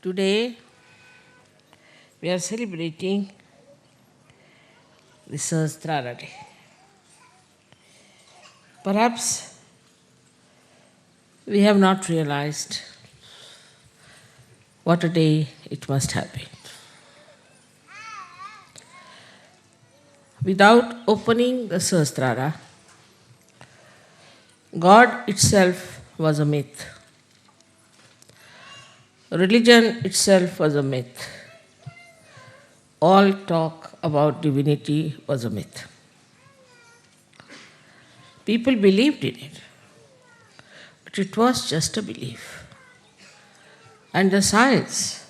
Today we are celebrating the Sahasrara Day. Perhaps we have not realized what a day it must have been. Without opening the Sahasrara, God itself was a myth. Religion itself was a myth. All talk about divinity was a myth. People believed in it, but it was just a belief. And the science,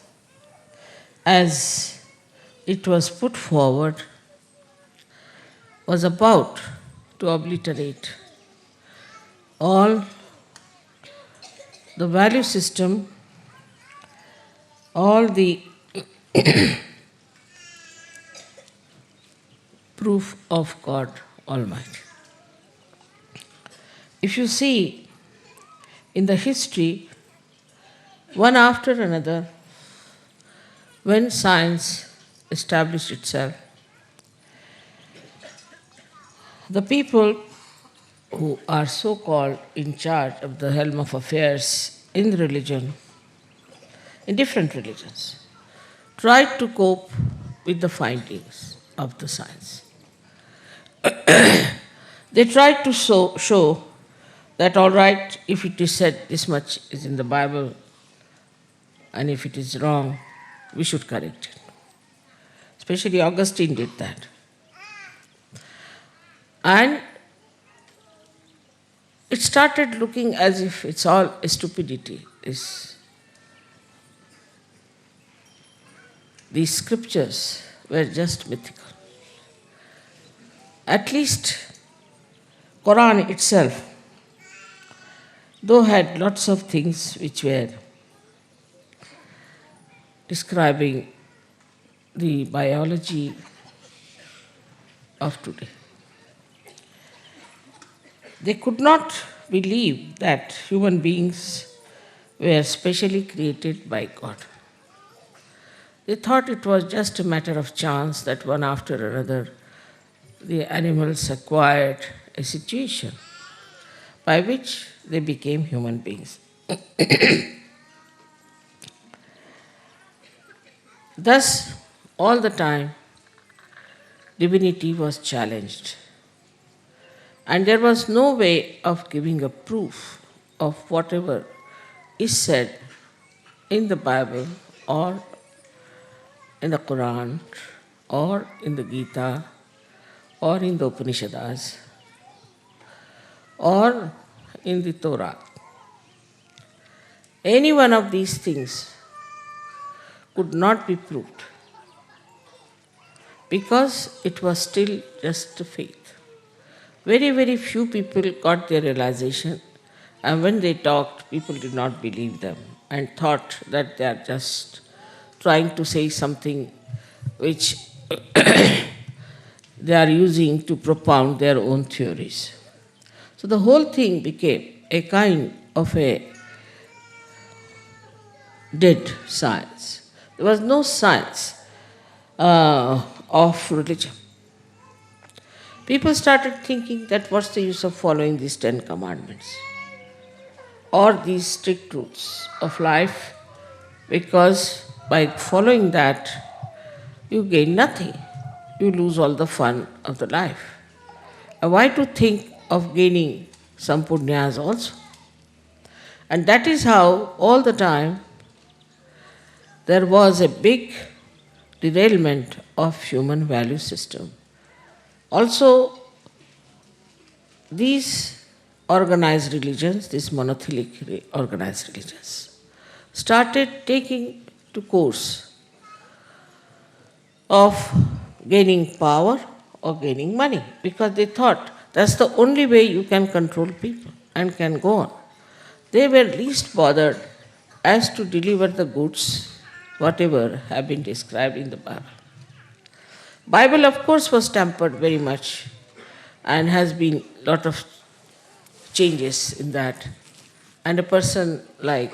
as it was put forward, was about to obliterate all the value system, all the proof of God Almighty. If you see in the history, one after another, when science established itself, the people who are so-called in charge of the helm of affairs in religion, in different religions, tried to cope with the findings of the science. They tried to show that, all right, if it is said this much is in the Bible, and if it is wrong, we should correct it. Especially Augustine did that. And it started looking as if it's all a stupidity. These scriptures were just mythical. At least Quran itself, though had lots of things which were describing the biology of today, they could not believe that human beings were specially created by God. They thought it was just a matter of chance that one after another the animals acquired a situation by which they became human beings. Thus, all the time, divinity was challenged. And there was no way of giving a proof of whatever is said in the Bible or in the Quran or in the Gita or in the Upanishads or in the Torah. Any one of these things could not be proved because it was still just a faith. Very, very few people got their realization, and when they talked, people did not believe them and thought that they are just trying to say something which they are using to propound their own theories. So the whole thing became a kind of a dead science. There was no science of religion. People started thinking that what's the use of following these 10 commandments or these strict rules of life, because by following that you gain nothing. You lose all the fun of the life. And why to think of gaining some punyas also? And that is how all the time there was a big derailment of human value system. Also, these organized religions, these monotheistic organized religions, started taking to course of gaining power or gaining money, because they thought that's the only way you can control people and can go on. They were least bothered as to deliver the goods, whatever have been described in the Bible. Bible, of course, was tampered very much and has been a lot of changes in that. And a person like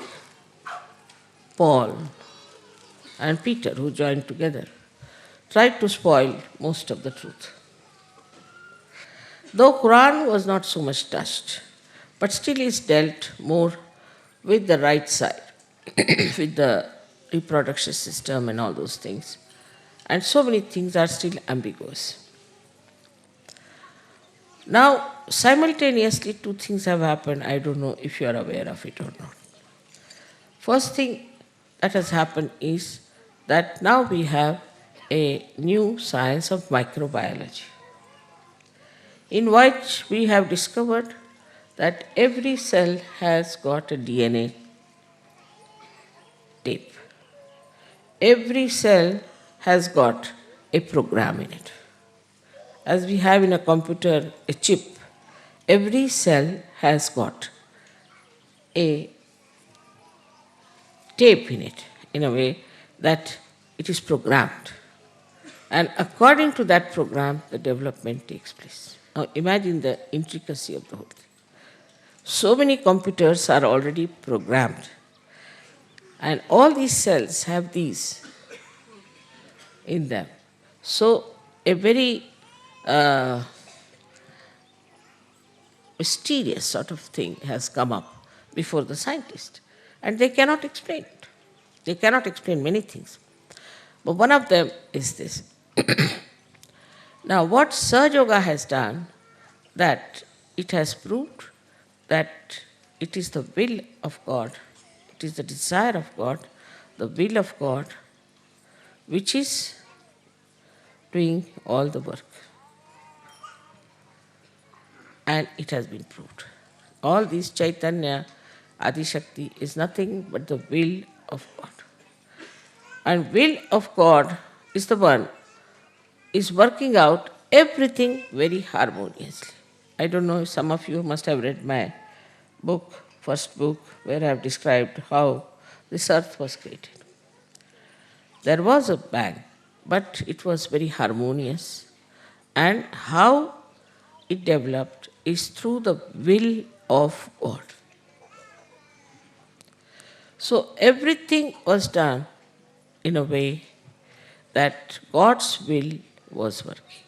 Paul and Peter, who joined together, tried to spoil most of the truth. Though Quran was not so much touched, but still is dealt more with the right side, with the reproduction system and all those things. And so many things are still ambiguous. Now, simultaneously, two things have happened. I don't know if you are aware of it or not. First thing that has happened is that now we have a new science of microbiology, in which we have discovered that every cell has got a DNA tape. Every cell has got a program in it. As we have in a computer a chip, every cell has got a tape in it, in a way that it is programmed. And according to that program, the development takes place. Now imagine the intricacy of the whole thing. So many computers are already programmed, and all these cells have these in them. So a very mysterious sort of thing has come up before the scientist, and they cannot explain it. They cannot explain many things. But one of them is this. Now, what Sahaja Yoga has done, that it has proved that it is the will of God, it is the desire of God, the will of God, which is doing all the work. And it has been proved. All this Chaitanya, Adi Shakti is nothing but the will of God. And will of God is the one is working out everything very harmoniously. I don't know if some of you must have read my book, first book, where I have described how this earth was created. There was a bang, but it was very harmonious. And how it developed is through the will of God. So everything was done in a way that God's will was working.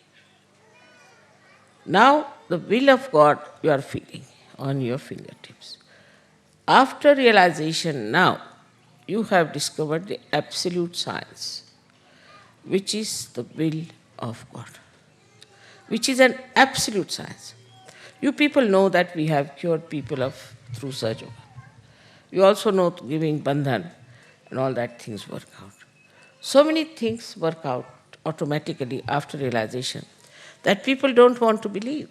Now, the will of God you are feeling on your fingertips. After realization, now you have discovered the absolute science, which is the will of God, which is an absolute science. You people know that we have cured people through Sahaja Yoga. You also know giving bandhan and all that things work out. So many things work out automatically after realization that people don't want to believe.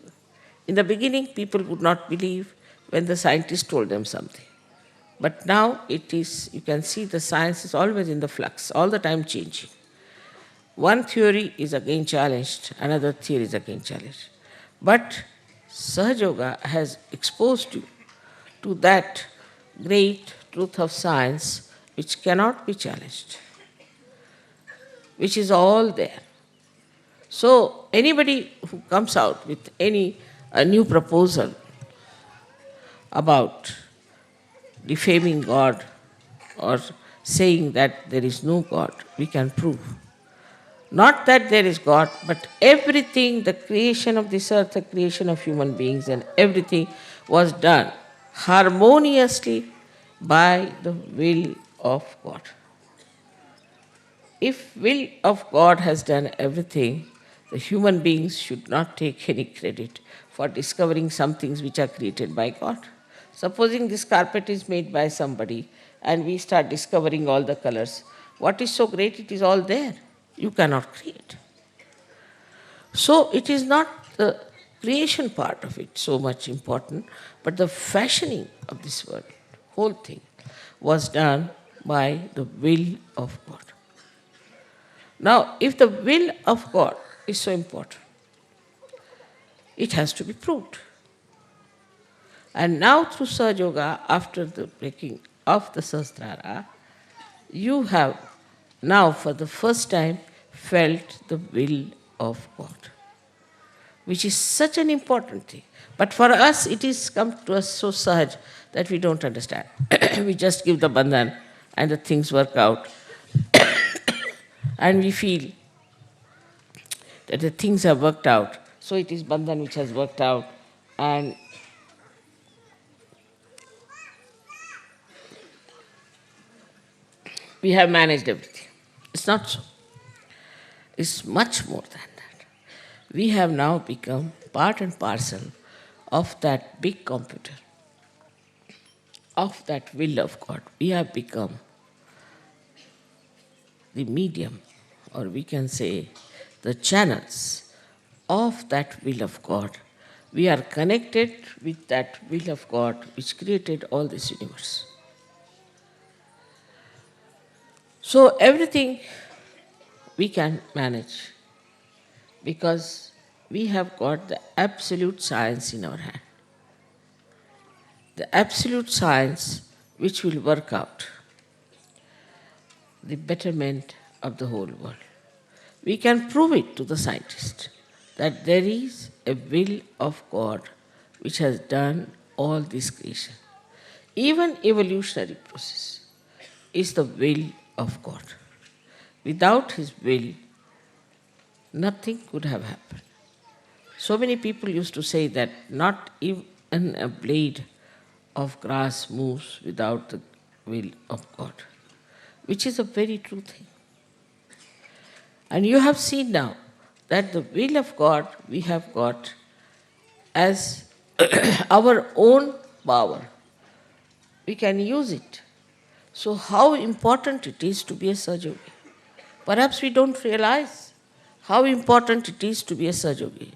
In the beginning, people would not believe when the scientist told them something. But now it is, you can see the science is always in the flux, all the time changing. One theory is again challenged, another theory is again challenged. But Sahaja Yoga has exposed you to that great truth of science which cannot be challenged, which is all there. So anybody who comes out with a new proposal about defaming God or saying that there is no God, we can prove. Not that there is God, but everything, the creation of this earth, the creation of human beings and everything was done harmoniously by the will of God. If will of God has done everything, the human beings should not take any credit for discovering some things which are created by God. Supposing this carpet is made by somebody and we start discovering all the colors, what is so great? It is all there. You cannot create. So it is not the creation part of it so much important, but the fashioning of this world, whole thing, was done by the will of God. Now, if the will of God is so important, it has to be proved. And now through Sahaja Yoga, after the breaking of the Sahasrara, you have now for the first time felt the will of God, which is such an important thing. But for us, it is come to us so sahaj that we don't understand. We just give the bandhan and the things work out and we feel that the things have worked out. So it is Bandhan which has worked out, and we have managed everything. It's not so. It's much more than that. We have now become part and parcel of that big computer, of that will of God. We have become the medium, or we can say the channels of that will of God. We are connected with that will of God which created all this universe. So everything we can manage because we have got the absolute science in our hand. The absolute science which will work out the betterment of the whole world. We can prove it to the scientist that there is a will of God which has done all this creation. Even evolutionary process is the will of God. Without His will, nothing could have happened. So many people used to say that not even a blade of grass moves without the will of God, which is a very true thing. And you have seen now that the will of God we have got as our own power. We can use it. So how important it is to be a Sahaja Yogi. Perhaps we don't realize how important it is to be a Sahaja Yogi.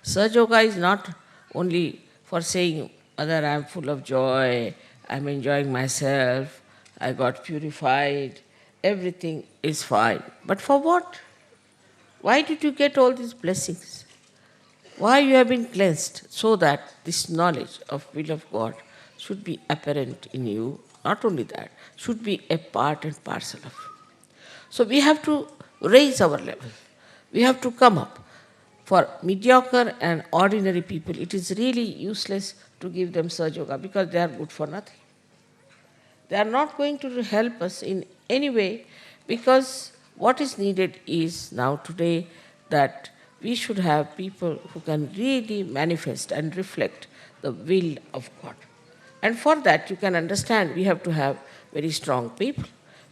Sahaja Yoga is not only for saying, Mother, I am full of joy, I am enjoying myself, I got purified, everything is fine. But for what? Why did you get all these blessings? Why you have been cleansed? So that this knowledge of will of God should be apparent in you. Not only that, should be a part and parcel of you. So we have to raise our level. We have to come up. For mediocre and ordinary people, it is really useless to give them Sahaja Yoga because they are good for nothing. They are not going to help us in any way because what is needed is now today that we should have people who can really manifest and reflect the will of God. And for that, you can understand we have to have very strong people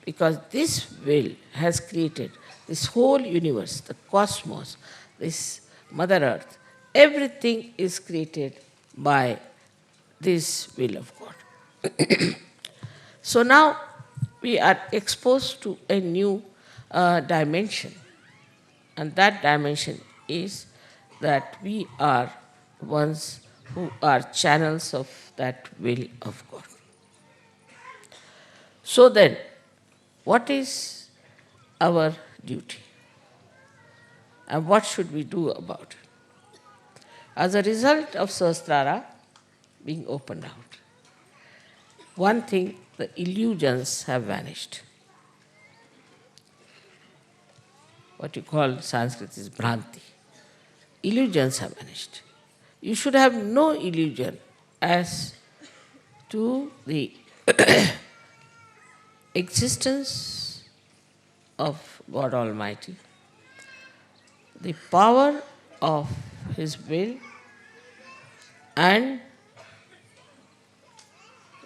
because this will has created this whole universe, the cosmos, this Mother Earth. Everything is created by this will of God. So now we are exposed to a new dimension, and that dimension is that we are ones who are channels of that will of God. So then, what is our duty? And what should we do about it? As a result of Sahasrara being opened out, one thing, the illusions have vanished. What you call Sanskrit is Bhranti. Illusions have vanished. You should have no illusion as to the existence of God Almighty, the power of His will, and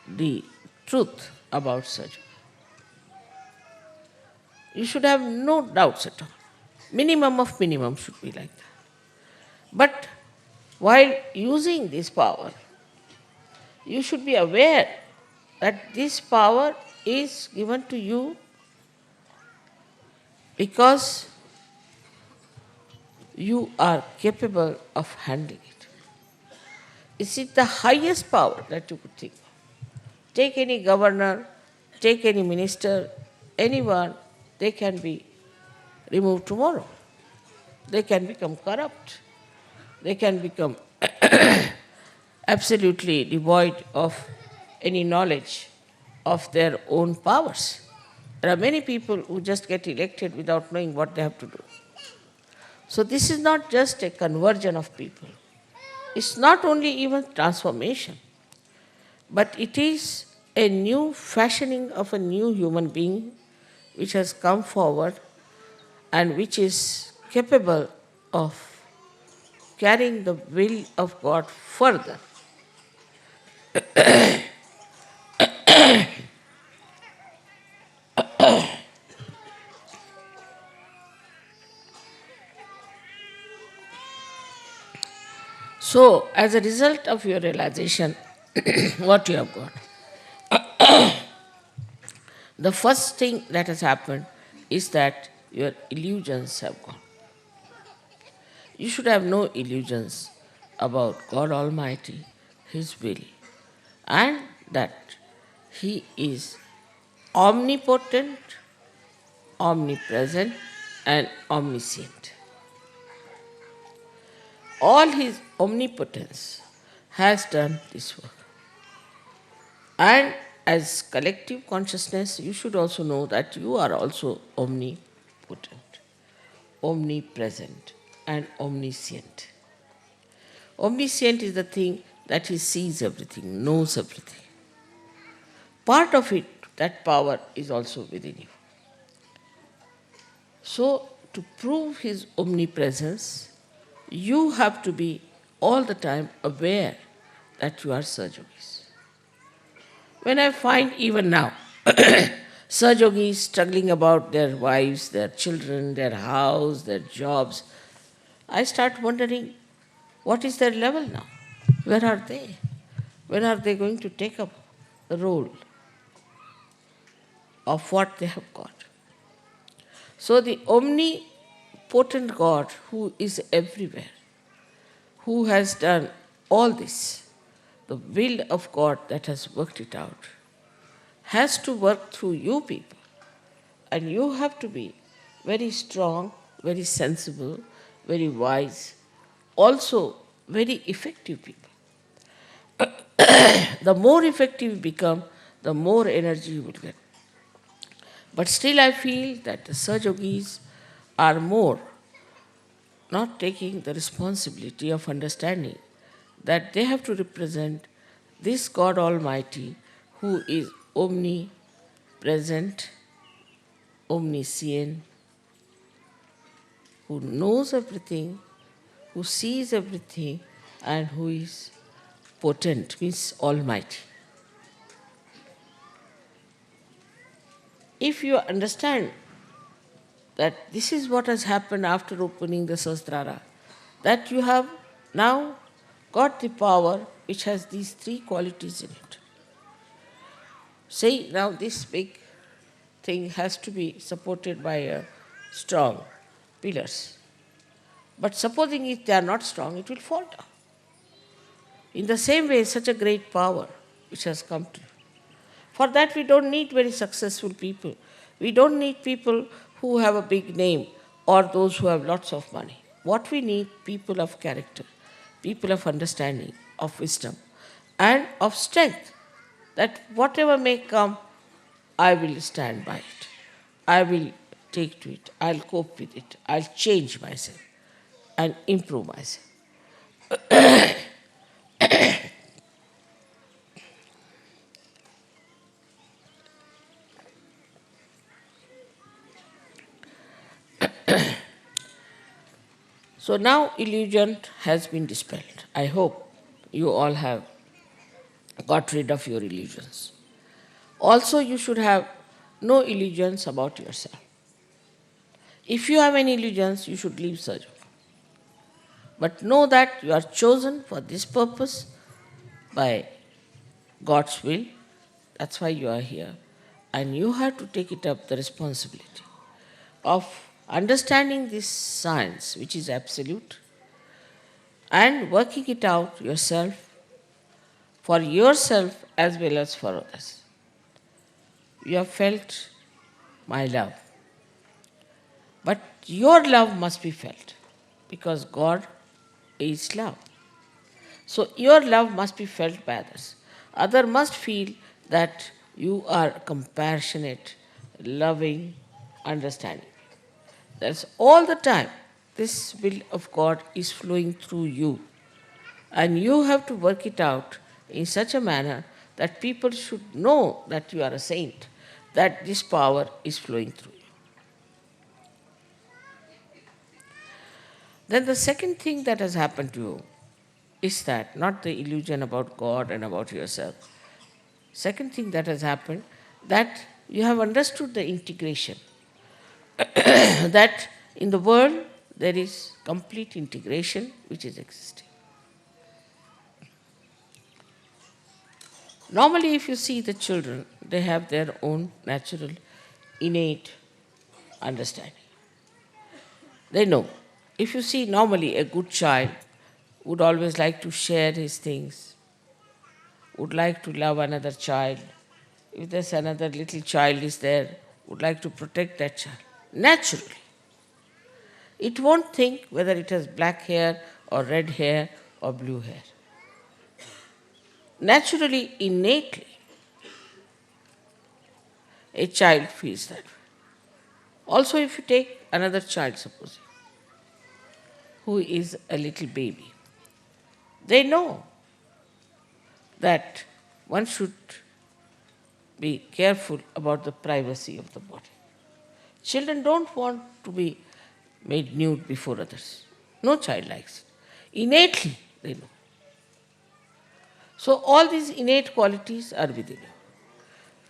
the truth about such. You should have no doubts at all. Minimum of minimum should be like that. But while using this power, you should be aware that this power is given to you because you are capable of handling it. Is it the highest power that you could think of? Take any governor, take any minister, anyone, they can be removed tomorrow. They can become corrupt. They can become absolutely devoid of any knowledge of their own powers. There are many people who just get elected without knowing what they have to do. So this is not just a conversion of people. It's not only even transformation, but it is a new fashioning of a new human being which has come forward and which is capable of carrying the will of God further. So, as a result of your realization, what you have got, the first thing that has happened is that your illusions have gone. You should have no illusions about God Almighty, His will, and that He is omnipotent, omnipresent, and omniscient. All His omnipotence has done this work. And as collective consciousness, you should also know that you are also omnipotent, omnipresent, and omniscient. Omniscient is the thing that He sees everything, knows everything. Part of it, that power, is also within you. So, to prove His omnipresence, you have to be all the time aware that you are Sahajogis. When I find even now Sahajogis struggling about their wives, their children, their house, their jobs, I start wondering, what is their level now? Where are they? When are they going to take up the role of what they have got? So the omnipotent God who is everywhere, who has done all this, the will of God that has worked it out, has to work through you people. And you have to be very strong, very sensible, very wise, also very effective people. The more effective you become, the more energy you will get. But still I feel that the Sahajogis are more not taking the responsibility of understanding that they have to represent this God Almighty who is omnipresent, omniscient, who knows everything, who sees everything, and who is potent, means almighty. If you understand that this is what has happened after opening the Sahasrara, that you have now got the power which has these three qualities in it. Say now this big thing has to be supported by a strong pillars. But supposing if they are not strong, it will fall down. In the same way, such a great power which has come to you. For that we don't need very successful people. We don't need people who have a big name or those who have lots of money. What we need, people of character, people of understanding, of wisdom, and of strength, that whatever may come, I will stand by it. I will take to it. I'll cope with it. I'll change myself and improve myself. So now illusion has been dispelled. I hope you all have got rid of your illusions. Also, you should have no illusions about yourself. If you have any illusions, you should leave Sahaja. But know that you are chosen for this purpose by God's will. That's why you are here. And you have to take it up the responsibility of understanding this science, which is absolute, and working it out yourself, for yourself as well as for others. You have felt my love. But your love must be felt, because God is love. So your love must be felt by others. Others must feel that you are compassionate, loving, understanding. That's all the time. This will of God is flowing through you. And you have to work it out in such a manner that people should know that you are a saint, that this power is flowing through you. Then the second thing that has happened to you is that, not the illusion about God and about yourself. Second thing that has happened, that you have understood the integration. That in the world there is complete integration which is existing. Normally, if you see the children, they have their own natural, innate understanding. They know. If you see normally a good child would always like to share his things, would like to love another child. If there's another little child is there, would like to protect that child. Naturally. It won't think whether it has black hair or red hair or blue hair. Naturally, innately, a child feels that way. Also, if you take another child, suppose, who is a little baby, they know that one should be careful about the privacy of the body. Children don't want to be made nude before others. No child likes it. Innately, they know. So all these innate qualities are within you.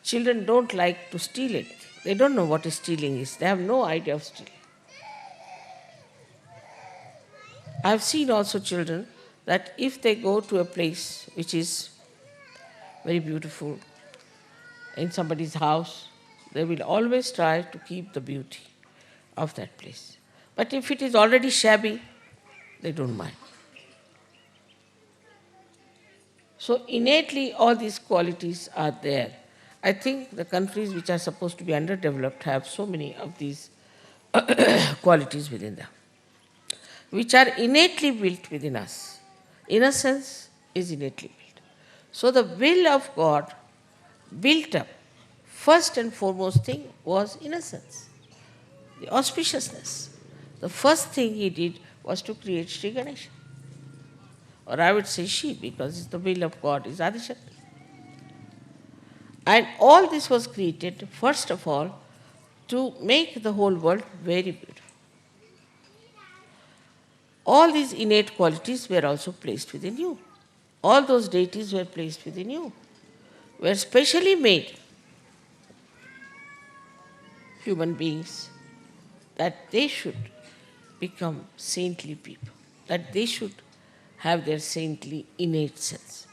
Children don't like to steal anything. They don't know what stealing is. They have no idea of stealing. I have seen also children that if they go to a place which is very beautiful, in somebody's house, they will always try to keep the beauty of that place. But if it is already shabby, they don't mind. So innately all these qualities are there. I think the countries which are supposed to be underdeveloped have so many of these qualities within them, which are innately built within us. Innocence is innately built. So the will of God built up, first and foremost thing was innocence, the auspiciousness. The first thing he did was to create Sri Ganesha. Or I would say she, because the will of God is Adishakti. And all this was created, first of all, to make the whole world very beautiful. All these innate qualities were also placed within you. All those deities were placed within you, were specially made human beings that they should become saintly people, that they should have their saintly innate sense.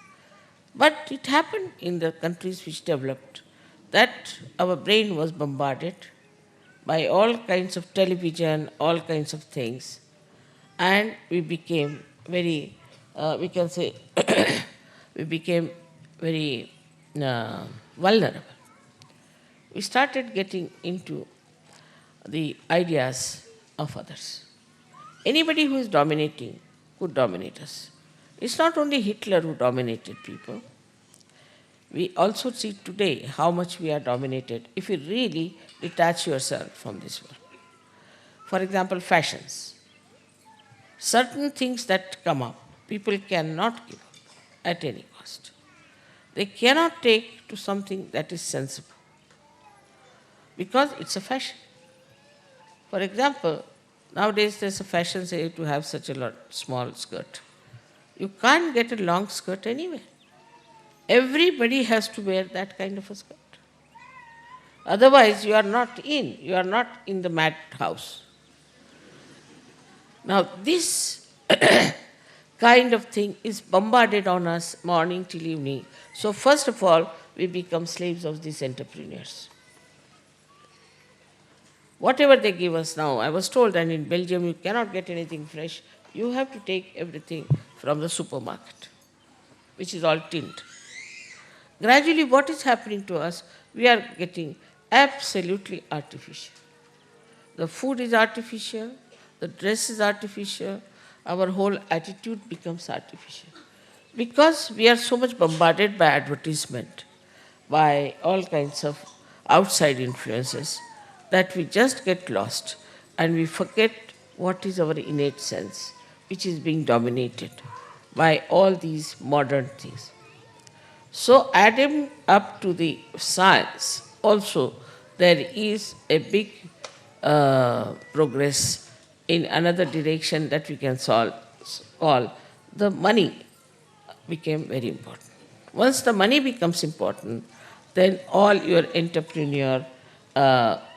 But it happened in the countries which developed that our brain was bombarded by all kinds of television, all kinds of things, and we became very, we can say, we became very vulnerable. We started getting into the ideas of others. Anybody who is dominating could dominate us. It's not only Hitler who dominated people. We also see today how much we are dominated if you really detach yourself from this world. For example, fashions. Certain things that come up, people cannot give up at any cost. They cannot take to something that is sensible because it's a fashion. For example, nowadays there's a fashion say to have such a small skirt. You can't get a long skirt anywhere. Everybody has to wear that kind of a skirt. Otherwise, you are not in the madhouse. Now, this kind of thing is bombarded on us morning till evening. So, first of all, we become slaves of these entrepreneurs. Whatever they give us now, I was told that in Belgium you cannot get anything fresh. You have to take everything from the supermarket, which is all tinned. Gradually, what is happening to us? We are getting absolutely artificial. The food is artificial, the dress is artificial, our whole attitude becomes artificial. Because we are so much bombarded by advertisement, by all kinds of outside influences, that we just get lost and we forget what is our innate sense, which is being dominated by all these modern things. So, adding up to the science, also there is a big progress in another direction that we can call the money became very important. Once the money becomes important, then all your entrepreneur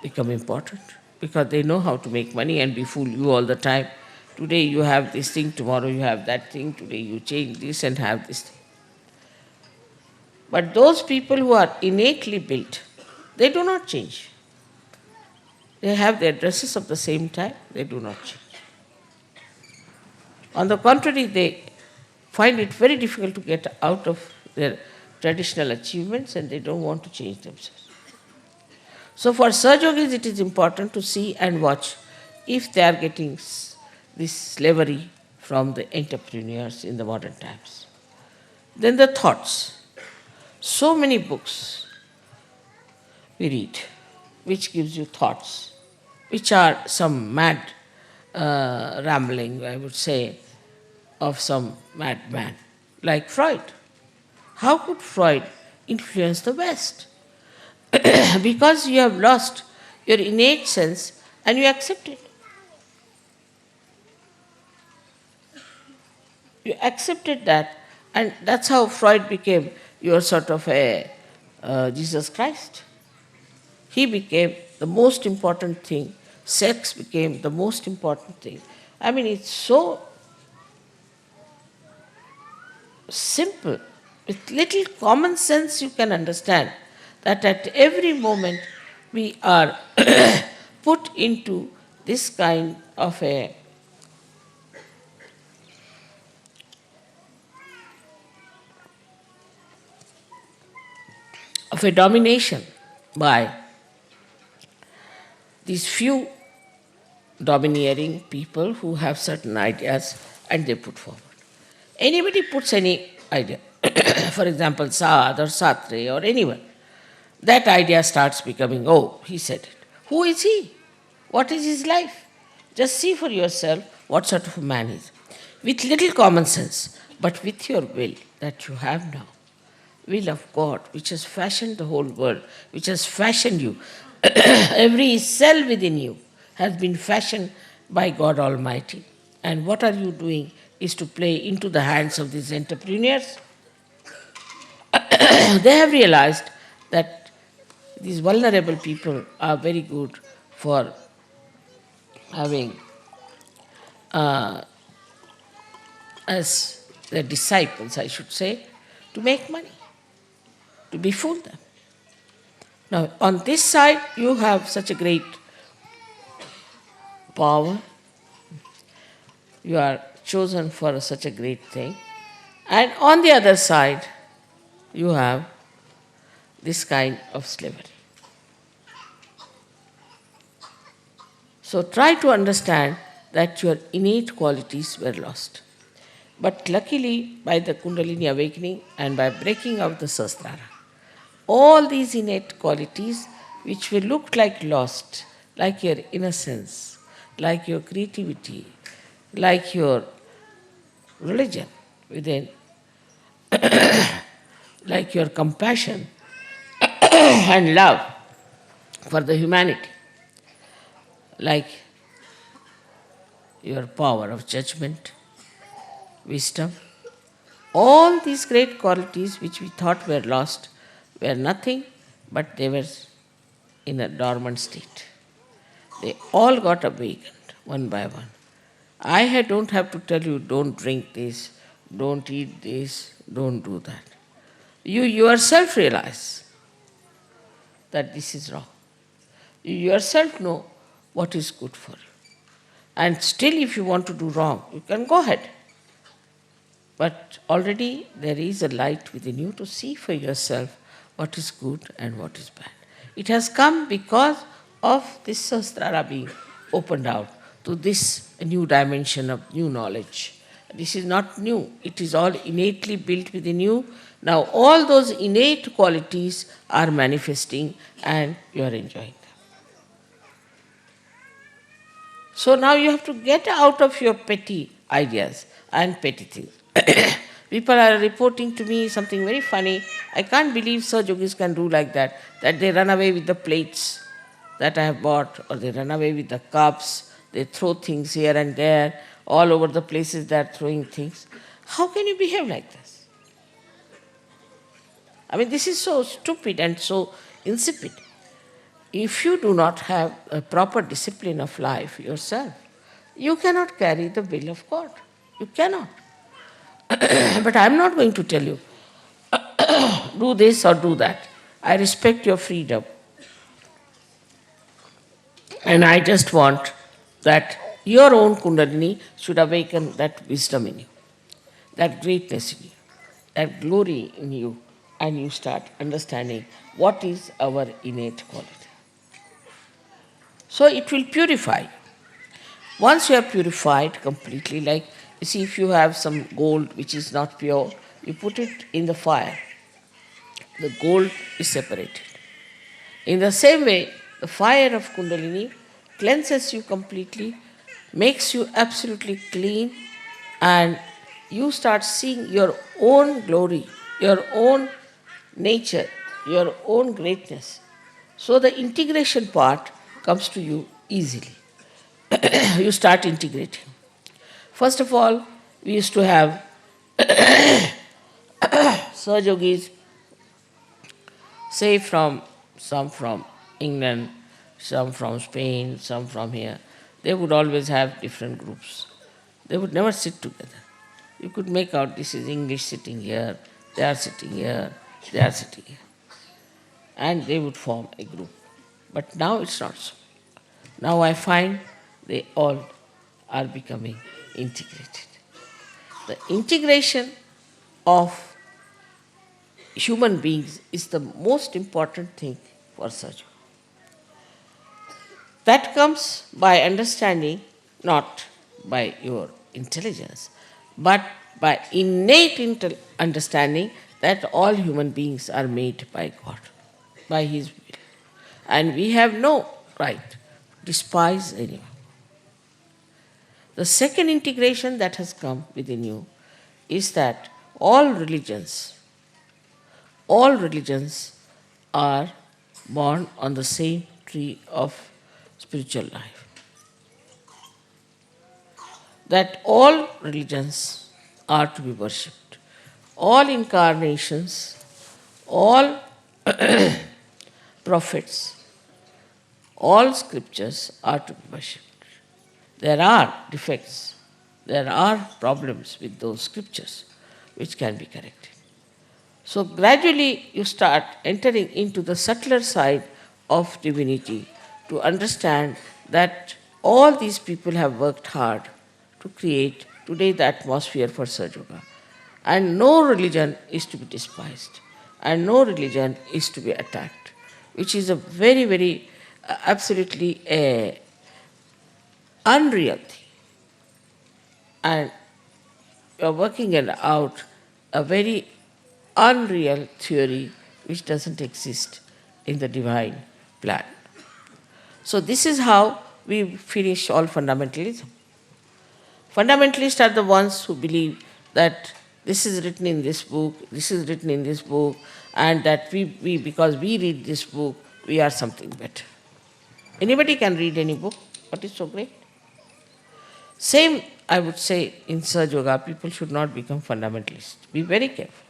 become important because they know how to make money and we fool you all the time. Today you have this thing, tomorrow you have that thing, today you change this and have this thing. But those people who are innately built, they do not change. They have their dresses of the same type, they do not change. On the contrary, they find it very difficult to get out of their traditional achievements and they don't want to change themselves. So for Sahaja-yogis, it is important to see and watch if they are getting this slavery from the entrepreneurs in the modern times. Then the thoughts. So many books we read which gives you thoughts, which are some mad rambling, I would say, of some madman, like Freud. How could Freud influence the West? Because you have lost your innate sense and you accept it. You accepted that, and that's how Freud became your sort of a Jesus Christ. He became the most important thing. Sex became the most important thing. I mean, it's so simple. With little common sense, you can understand that at every moment we are put into this kind of a domination by these few domineering people who have certain ideas and they put forward. Anybody puts any idea, for example, Saad or Sartre or anyone, that idea starts becoming, oh, he said it. Who is he? What is his life? Just see for yourself what sort of a man he is. With little common sense, but with your will that you have now, will of God, which has fashioned the whole world, which has fashioned you, every cell within you has been fashioned by God Almighty. And what are you doing is to play into the hands of these entrepreneurs. They have realized that these vulnerable people are very good for having as their disciples, I should say, to make money, to befool them. Now, on this side, you have such a great power. You are chosen for such a great thing. And on the other side, you have this kind of slavery. So try to understand that your innate qualities were lost. But luckily, by the Kundalini awakening and by breaking out the Sahasrara, all these innate qualities which will look like lost, like your innocence, like your creativity, like your religion within, like your compassion and love for the humanity, like your power of judgment, wisdom, all these great qualities which we thought were lost were nothing but they were in a dormant state. They all got awakened one by one. Don't have to tell you, don't drink this, don't eat this, don't do that. You yourself realize that this is wrong. You yourself know what is good for you. And still, if you want to do wrong, you can go ahead. But already there is a light within you to see for yourself what is good and what is bad. It has come because of this Sahasrara being opened out to this new dimension of new knowledge. This is not new. It is all innately built within you. Now all those innate qualities are manifesting and you are enjoying them. So now you have to get out of your petty ideas and petty things. People are reporting to me something very funny. I can't believe Sahaja-yogis can do like that they run away with the plates that I have bought, or they run away with the cups, they throw things here and there, all over the places they are throwing things. How can you behave like this? I mean, this is so stupid and so insipid. If you do not have a proper discipline of life yourself, you cannot carry the will of God. You cannot. But I am not going to tell you, do this or do that. I respect your freedom. And I just want that your own Kundalini should awaken that wisdom in you, that greatness in you, that glory in you, and you start understanding what is our innate quality. So it will purify. Once you are purified completely, like you see, if you have some gold which is not pure, you put it in the fire, the gold is separated. In the same way, the fire of Kundalini cleanses you completely, makes you absolutely clean, and you start seeing your own glory, your own nature, your own greatness. So the integration part comes to you easily. You start integrating. First of all, we used to have Sahajogis, say some from England, some from Spain, some from here. They would always have different groups. They would never sit together. You could make out this is English sitting here, they are sitting here, they are sitting here. And they would form a group. But now it's not so. Now I find they all are becoming integrated. The integration of human beings is the most important thing for Sahaja. That comes by understanding, not by your intelligence, but by innate understanding that all human beings are made by God, by His will. And we have no right to despise anyone. The second integration that has come within you is that all religions are born on the same tree of spiritual life. That all religions are to be worshipped. All incarnations, all prophets, all scriptures are to be worshipped. There are defects, there are problems with those scriptures which can be corrected. So gradually you start entering into the subtler side of divinity to understand that all these people have worked hard to create today the atmosphere for Sahaja Yoga. And no religion is to be despised, and no religion is to be attacked, which is a very, very absolutely unreal thing. And you are working out a very unreal theory which doesn't exist in the divine plan. So this is how we finish all fundamentalism. Fundamentalists are the ones who believe that this is written in this book, this is written in this book, and that we because we read this book, we are something better. Anybody can read any book. What is so great? Same, I would say, in Sahaja Yoga, people should not become fundamentalists. Be very careful.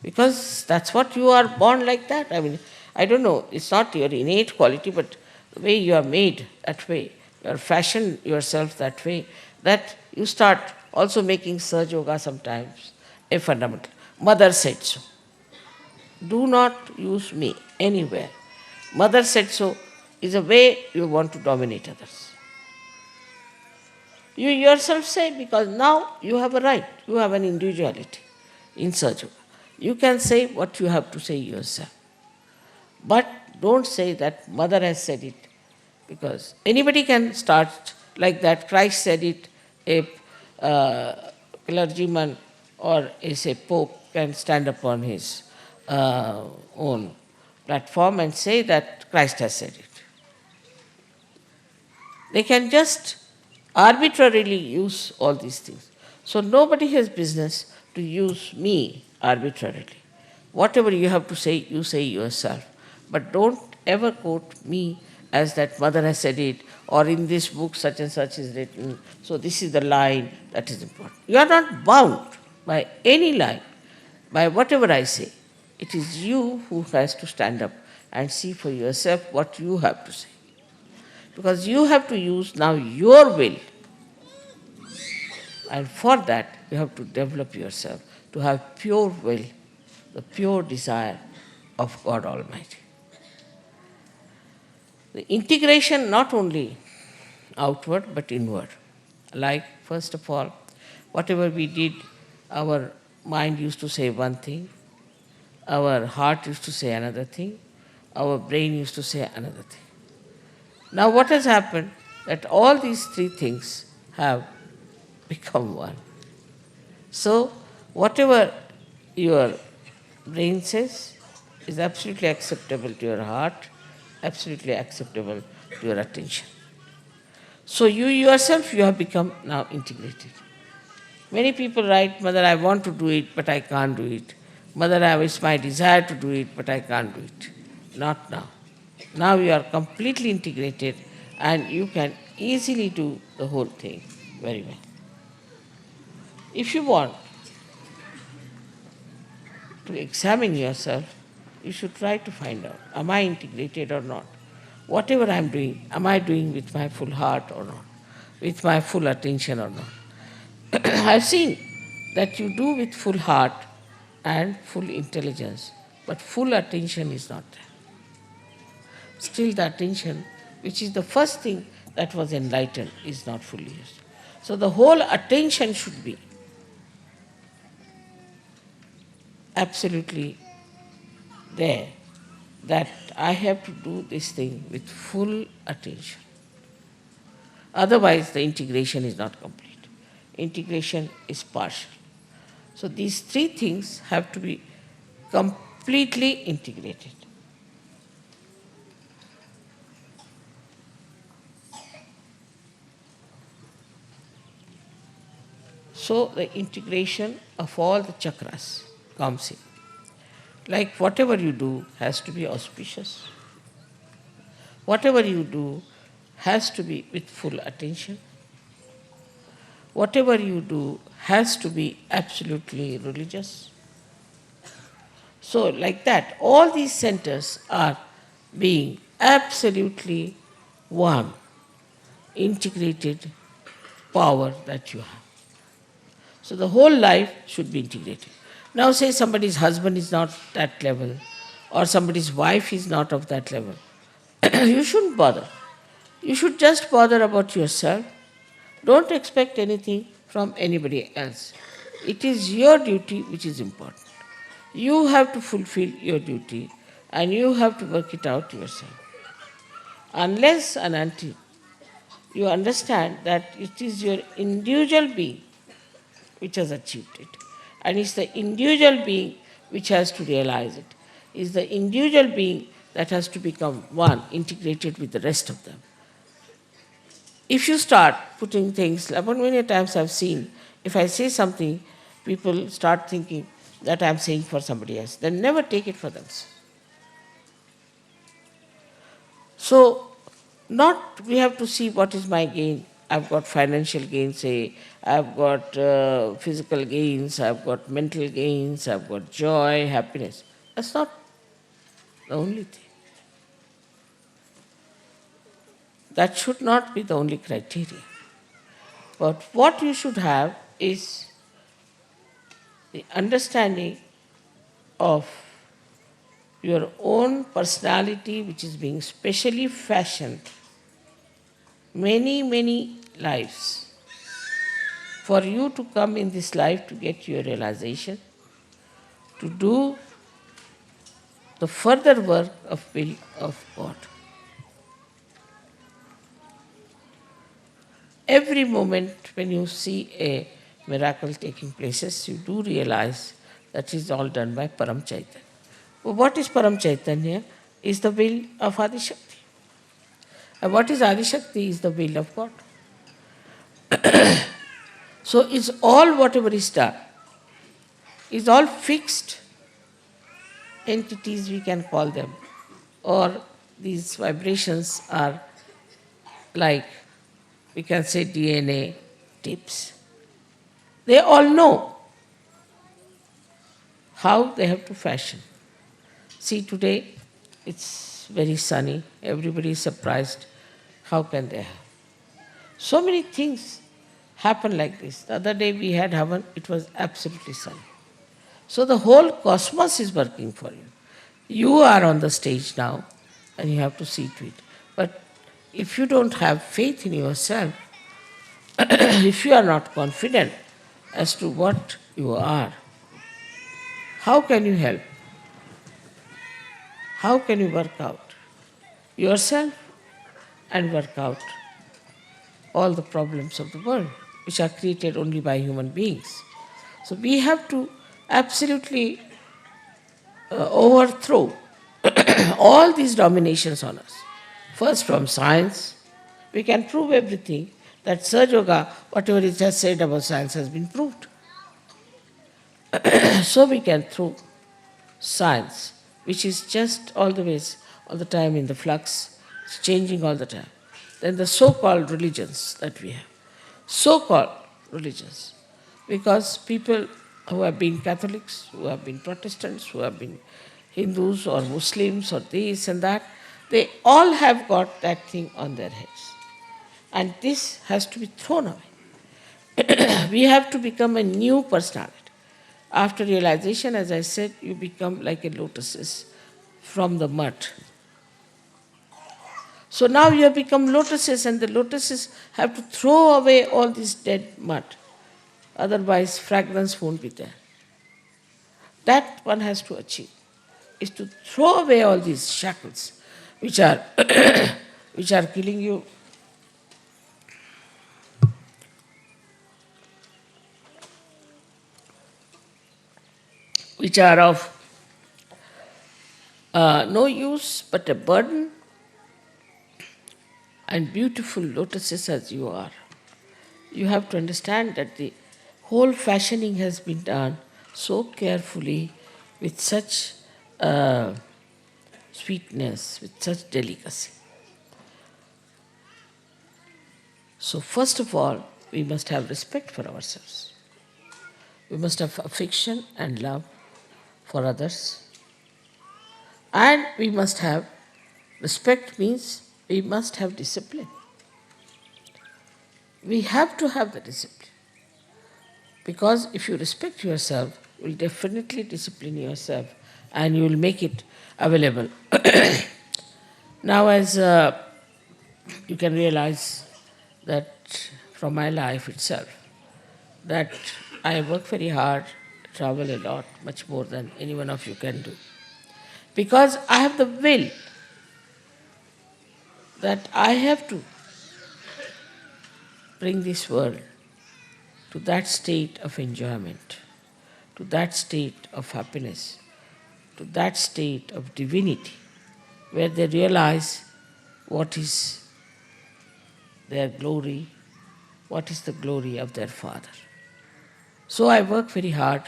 Because that's what you are born like that. I mean, I don't know, it's not your innate quality, but the way you are made that way, you are fashioned yourself that way, that you start also making Sahaja Yoga sometimes a fundamental. Mother said so. Do not use me anywhere. Mother said so is a way you want to dominate others. You yourself say, because now you have a right, you have an individuality in Sahaja Yoga. You can say what you have to say yourself. But don't say that mother has said it, because anybody can start like that. Christ said it, a clergyman or a pope can stand upon his own platform and say that Christ has said it. They can just arbitrarily use all these things. So nobody has business to use me arbitrarily. Whatever you have to say, you say yourself. But don't ever quote me as that mother has said it, or in this book such and such is written, so this is the line that is important. You are not bound by any line, by whatever I say. It is you who has to stand up and see for yourself what you have to say. Because you have to use now your will. And for that, you have to develop yourself to have pure will, the pure desire of God Almighty. The integration not only outward but inward. Like, first of all, whatever we did, our mind used to say one thing, our heart used to say another thing, our brain used to say another thing. Now what has happened? That all these three things have become one. So whatever your brain says is absolutely acceptable to your heart, absolutely acceptable to your attention. So you yourself, you have become now integrated. Many people write, Mother, I want to do it, but I can't do it. Mother, it's my desire to do it, but I can't do it. Not now. Now you are completely integrated and you can easily do the whole thing very well. If you want to examine yourself, you should try to find out, am I integrated or not? Whatever I am doing, am I doing with my full heart or not? With my full attention or not? I have seen that you do with full heart and full intelligence, but full attention is not there. Still the attention, which is the first thing that was enlightened, is not fully used. So the whole attention should be absolutely there, that I have to do this thing with full attention. Otherwise the integration is not complete. Integration is partial. So these three things have to be completely integrated. So the integration of all the chakras comes in. Like whatever you do has to be auspicious. Whatever you do has to be with full attention. Whatever you do has to be absolutely religious. So like that, all these centers are being absolutely one, integrated power that you have. So the whole life should be integrated. Now say somebody's husband is not that level, or somebody's wife is not of that level. You shouldn't bother. You should just bother about yourself. Don't expect anything from anybody else. It is your duty which is important. You have to fulfill your duty and you have to work it out yourself. Unless and until you understand that it is your individual being which has achieved it, and it's the individual being which has to realize it. It's the individual being that has to become one, integrated with the rest of them. If you start putting things, about many times I've seen, if I say something, people start thinking that I'm saying for somebody else. They never take it for themselves. So, not we have to see what is my gain. I've got financial gain, say, I've got physical gains, I've got mental gains, I've got joy, happiness. That's not the only thing. That should not be the only criteria. But what you should have is the understanding of your own personality, which is being specially fashioned many, many lives for you to come in this life to get your realization, to do the further work of will of God. Every moment when you see a miracle taking places, you do realize that is all done by Param Chaitanya. Well, what is Param Chaitanya? Is the will of Adi Shakti. And what is Adi Shakti? Is the will of God. So it's all whatever is done, is all fixed entities, we can call them, or these vibrations are like, we can say, DNA tips. They all know how they have to fashion. See, today it's very sunny, everybody is surprised. How can they have? So many things happen like this. The other day we had Havan, it was absolutely sunny. So the whole cosmos is working for you. You are on the stage now and you have to see to it. But if you don't have faith in yourself, if you are not confident as to what you are, how can you help? How can you work out yourself and work out all the problems of the world, which are created only by human beings? So we have to absolutely overthrow all these dominations on us. First, from science, we can prove everything. That Saj Yoga, whatever it has said about science, has been proved. So we can throw science, which is just all the time in the flux, it's changing all the time. Then the so-called religions that we have, so-called religions, because people who have been Catholics, who have been Protestants, who have been Hindus or Muslims or this and that, they all have got that thing on their heads. And this has to be thrown away. We have to become a new personality. After realization, as I said, you become like a lotuses from the mud. So now you have become lotuses, and the lotuses have to throw away all this dead mud. Otherwise, fragrance won't be there. That one has to achieve, is to throw away all these shackles which are which are killing you. Which are of no use but a burden, and beautiful lotuses as you are. You have to understand that the whole fashioning has been done so carefully, with such sweetness, with such delicacy. So first of all, we must have respect for ourselves. We must have affection and love for others. And we must have, respect means we must have discipline. We have to have the discipline. Because if you respect yourself, you will definitely discipline yourself and you will make it available. Now, as you can realize that from my life itself, that I work very hard, travel a lot, much more than any one of you can do. Because I have the will that I have to bring this world to that state of enjoyment, to that state of happiness, to that state of divinity, where they realize what is their glory, what is the glory of their Father. So I work very hard,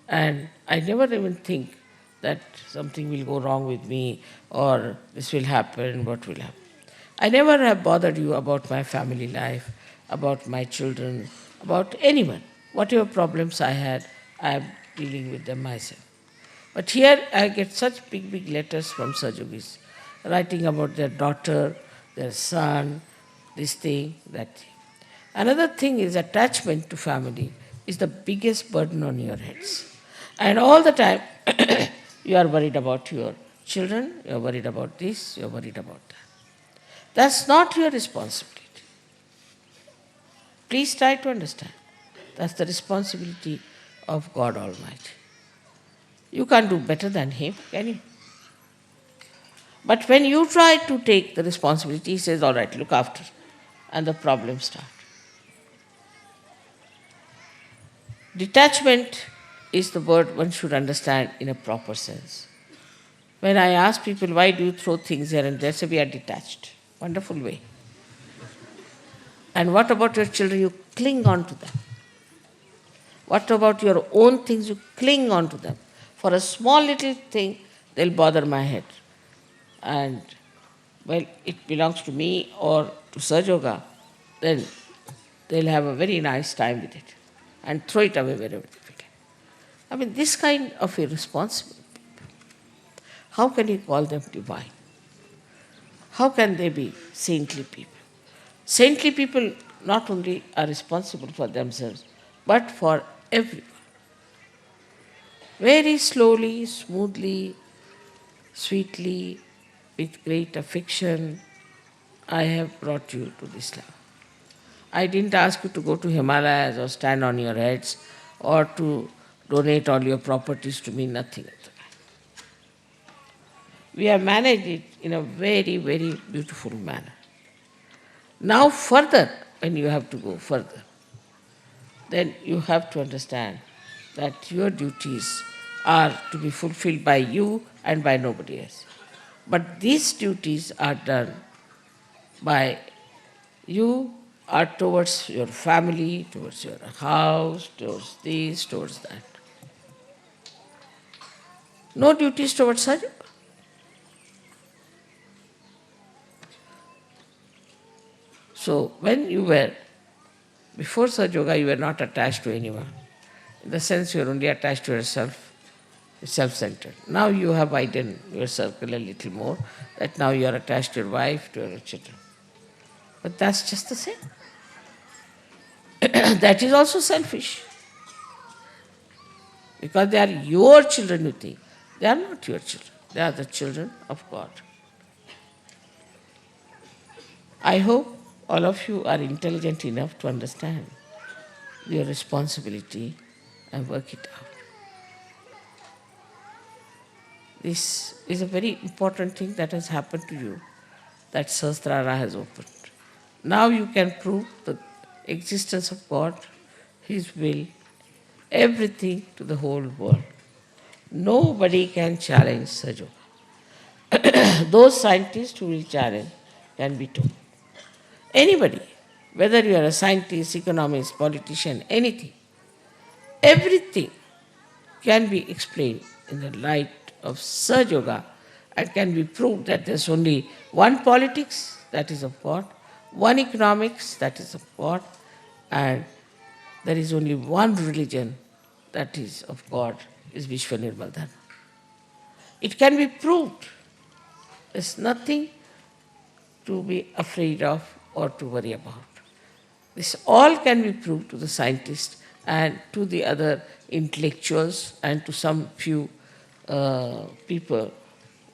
and I never even think that something will go wrong with me, or this will happen, what will happen. I never have bothered you about my family life, about my children, about anyone. Whatever problems I had, I am dealing with them myself. But here I get such big, big letters from Sajogis, writing about their daughter, their son, this thing, that thing. Another thing is attachment to family is the biggest burden on your heads. And all the time, you are worried about your children, you are worried about this, you are worried about that. That's not your responsibility. Please try to understand. That's the responsibility of God Almighty. You can't do better than Him, can you? But when you try to take the responsibility, He says, all right, look after. And the problems start. Detachment is the word one should understand in a proper sense. When I ask people, why do you throw things here and there, say, we are detached. Wonderful way. And what about your children? You cling on to them. What about your own things? You cling on to them. For a small little thing, they'll bother my head. And well, it belongs to me or to Sahaja Yoga, then they'll have a very nice time with it and throw it away wherever they feel. I mean, this kind of irresponsible people, how can you call them divine? How can they be saintly people? Saintly people not only are responsible for themselves, but for everyone. Very slowly, smoothly, sweetly, with great affection, I have brought you to this level. I didn't ask you to go to Himalayas or stand on your heads or to donate all your properties to me, nothing of that. We have managed it in a very, very beautiful manner. Now further, when you have to go further, then you have to understand that your duties are to be fulfilled by you and by nobody else. But these duties are done by you are towards your family, towards your house, towards this, towards that. No duties towards Sahaja. So when you were, before Sahaja Yoga, you were not attached to anyone. In the sense you are only attached to yourself, self-centered. Now you have widened your circle a little more, that now you are attached to your wife, to your children. But that's just the same. That is also selfish. Because they are your children, you think. They are not your children. They are the children of God. I hope all of you are intelligent enough to understand your responsibility and work it out. This is a very important thing that has happened to you, that Sahasrara has opened. Now you can prove the existence of God, His will, everything to the whole world. Nobody can challenge Sahaja Yoga. Those scientists who will challenge can be told. Anybody, whether you are a scientist, economist, politician, anything, everything can be explained in the light of Sahaja Yoga and can be proved that there's only one politics, that is of God, one economics, that is of God, and there is only one religion, that is of God, is Vishwanirmal Dharma. It can be proved. There's nothing to be afraid of or to worry about. This all can be proved to the scientists and to the other intellectuals and to some few people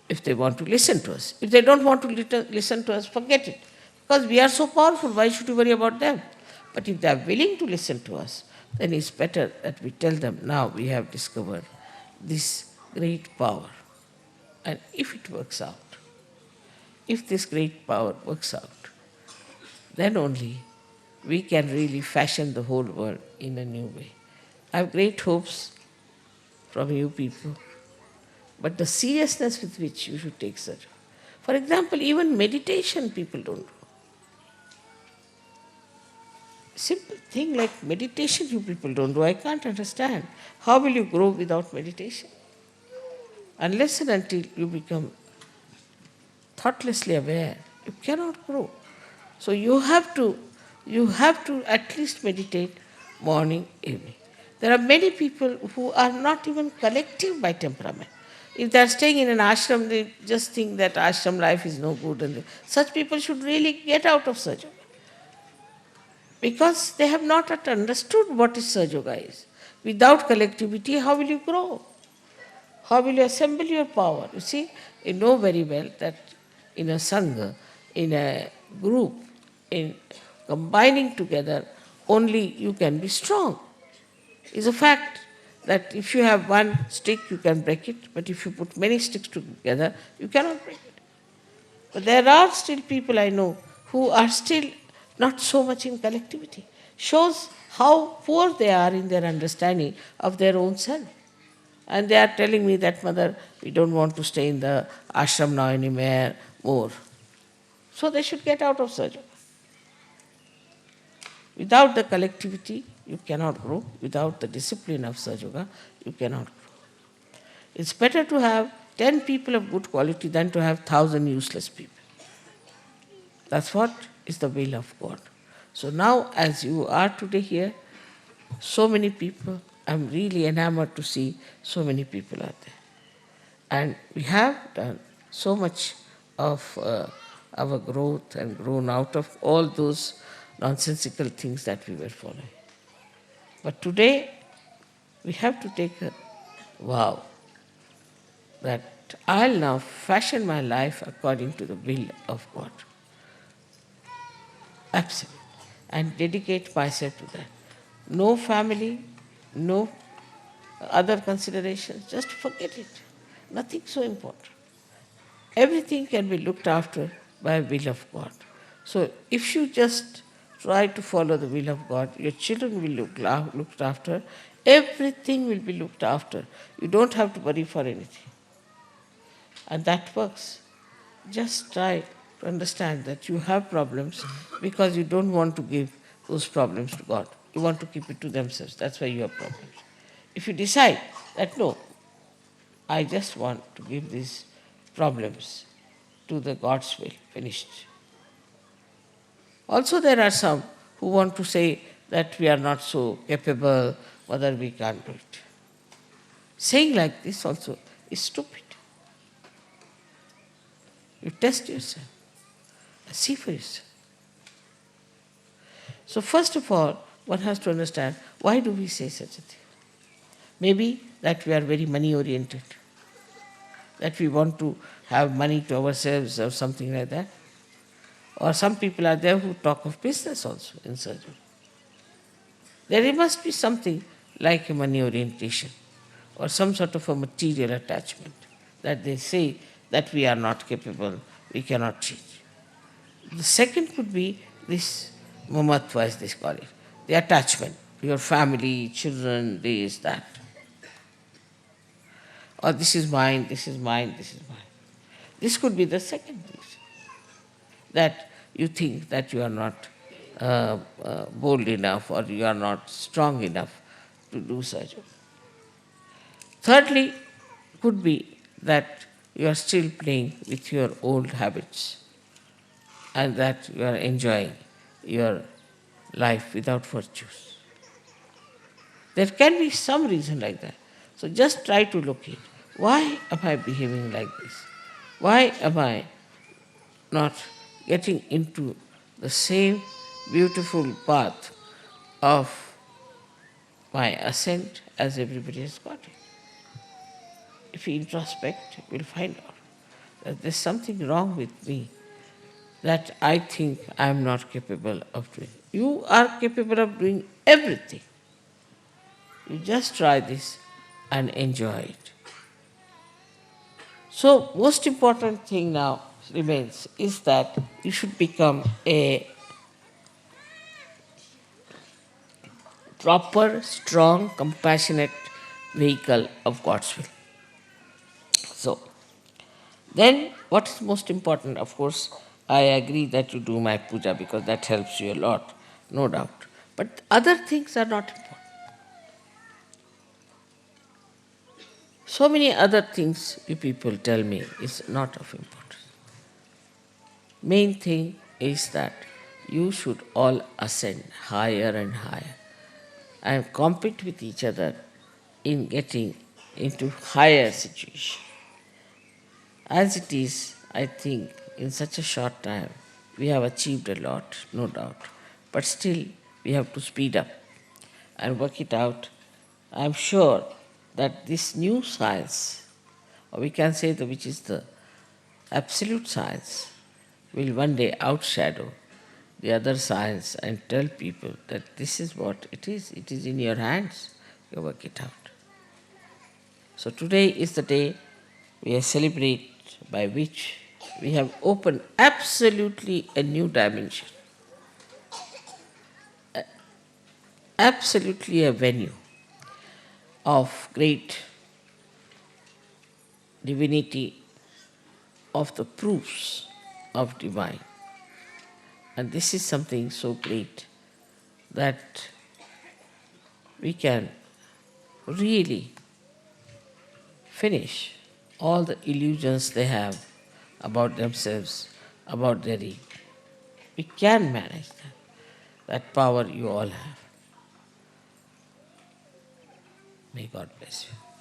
if they want to listen to us. If they don't want to listen to us, forget it. Because we are so powerful, why should we worry about them? But if they are willing to listen to us, then it's better that we tell them, now we have discovered this great power. And if it works out, if this great power works out, then only we can really fashion the whole world in a new way. I have great hopes from you people, but the seriousness with which you should take such. For example, even meditation people don't do. Simple thing like meditation you people don't do, I can't understand. How will you grow without meditation? Unless and until you become thoughtlessly aware, you cannot grow. So you have to at least meditate morning, evening. There are many people who are not even collective by temperament. If they are staying in an ashram, they just think that ashram life is no good. And such people should really get out of Sahaja Yoga. Because they have not yet understood what is Sahaja Yoga is. Without collectivity, how will you grow? How will you assemble your power? You see, you know very well that in a sangha, in a group, in combining together, only you can be strong. It's a fact that if you have one stick, you can break it, but if you put many sticks together, you cannot break it. But there are still people I know who are still not so much in collectivity. Shows how poor they are in their understanding of their own self. And they are telling me that, Mother, we don't want to stay in the ashram now anymore more. So they should get out of Sahaja Yoga. Without the collectivity, you cannot grow. Without the discipline of Sahaja Yoga, you cannot grow. It's better to have 10 people of good quality than to have 1,000 useless people. That's what is the will of God. So now, as you are today here, so many people, I'm really enamored to see so many people are there. And we have done so much of our growth and grown out of all those nonsensical things that we were following. But today, we have to take a vow that I'll now fashion my life according to the will of God. Absolutely. And dedicate myself to that. No family, no other considerations, just forget it. Nothing so important. Everything can be looked after by will of God. So if you just try to follow the will of God, your children will looked after, everything will be looked after. You don't have to worry for anything. And that works. Just try to understand that you have problems because you don't want to give those problems to God. You want to keep it to themselves. That's why you have problems. If you decide that no, I just want to give these problems to the God's will, finished. Also there are some who want to say that we are not so capable, whether we can't do it. Saying like this also is stupid. You test yourself. See for yourself. So first of all, one has to understand, why do we say such a thing? Maybe that we are very money oriented, that we want to have money to ourselves or something like that. Or some people are there who talk of business also in surgery. There must be something like a money orientation or some sort of a material attachment that they say that we are not capable, we cannot change. The second could be this mamatva, as they call it, the attachment, your family, children, this, that. Or this is mine, this is mine, this is mine. This could be the second reason, that you think that you are not bold enough or you are not strong enough to do surgery. Thirdly, could be that you are still playing with your old habits and that you are enjoying your life without virtues. There can be some reason like that. So just try to locate, why am I behaving like this? Why am I not getting into the same beautiful path of my ascent as everybody has got it? If you introspect, you will find out that there's something wrong with me that I think I am not capable of doing. You are capable of doing everything. You just try this and enjoy it. So, most important thing now remains is that you should become a proper, strong, compassionate vehicle of God's will. So, then what is most important? Of course, I agree that you do my puja because that helps you a lot, no doubt. But other things are not important. So many other things you people tell me is not of importance. Main thing is that you should all ascend higher and higher and compete with each other in getting into higher situation. As it is, I think in such a short time we have achieved a lot, no doubt. But still we have to speed up and work it out. I am sure that this new science, or we can say that which is the absolute science, will one day outshadow the other science and tell people that this is what it is in your hands, you work it out. So today is the day we celebrate by which we have opened absolutely a new dimension, absolutely a venue of great divinity, of the proofs of divine. And this is something so great that we can really finish all the illusions they have about themselves, about their ego. We can manage that. That power you all have. May God bless you.